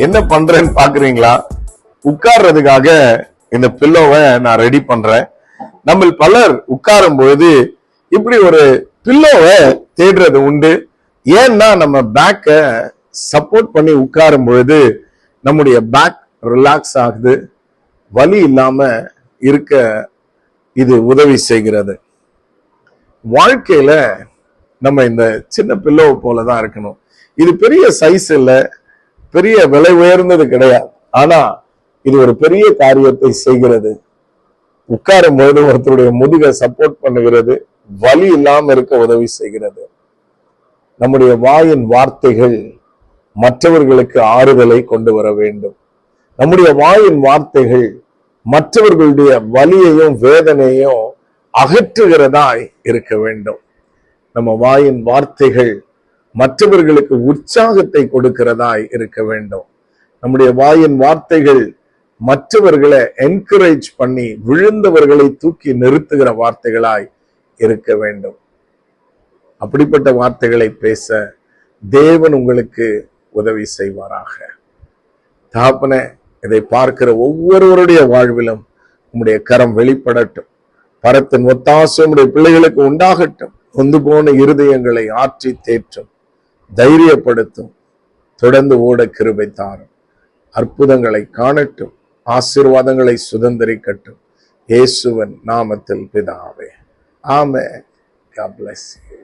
என்ன பண்றேன்னு பாக்குறீங்களா? உட்கார்றதுக்காக இந்த பில்லோவை நான் ரெடி பண்றேன். நம்ம பலர் உட்காரும் பொழுது இப்படி ஒரு பில்லோவை தேடுறது உண்டு. ஏன்னா நம்ம பேக்க சப்போர்ட் பண்ணி உட்காரும் பொழுது நம்முடைய பேக் ரிலாக்ஸ் ஆகுது, வலி இல்லாம இருக்க இது உதவி செய்கிறது. வாழ்க்கையில நம்ம இந்த சின்ன பில்லோவை போலதான் இருக்கணும். இது பெரிய சைஸ் இல்ல, பெரிய விலை உயர்ந்தது கிடையாது. ஆனா இது ஒரு பெரிய காரியத்தை செய்கிறது. உட்காரும் பொழுது ஒருத்தருடைய முதுகை சப்போர்ட் பண்ணுகிறது, வலி இல்லாம இருக்க உதவி செய்கிறது. நம்முடைய வாயின் வார்த்தைகள் மற்றவர்களுக்கு ஆறுதலை கொண்டு வர வேண்டும். நம்முடைய வாயின் வார்த்தைகள் மற்றவர்களுடைய வலியையும் வேதனையும் அகற்றுகிறதாய் இருக்க வேண்டும். நம்ம வாயின் வார்த்தைகள் மற்றவர்களுக்கு உற்சாகத்தை கொடுக்கிறதாய் இருக்க வேண்டும். நம்முடைய வாயின் வார்த்தைகள் மற்றவர்களை என்கரேஜ் பண்ணி விழுந்தவர்களை தூக்கி நிறுத்துகிற வார்த்தைகளாய் இருக்க வேண்டும். அப்படிப்பட்ட வார்த்தைகளை பேச தேவன் உங்களுக்கு உதவி செய்வாராக. தகப்பனே, இதை பார்க்கிற ஒவ்வொருவருடைய வாழ்விலும் உம்முடைய கரம் வெளிப்படட்டும். பரத்தின் ஒத்தாசை உம்முடைய பிள்ளைகளுக்கு உண்டாகட்டும். நொந்து போன இருதயங்களை ஆற்றி தேற்றும், தைரியப்படுத்தும். தொடர்ந்து ஓட கிருபை தாரும். அற்புதங்களை காணட்டும், ஆசீர்வாதங்களை சுதந்திரிக்கட்டும். இயேசுவின் நாமத்தில் பிதாவே, ஆமென். God bless you.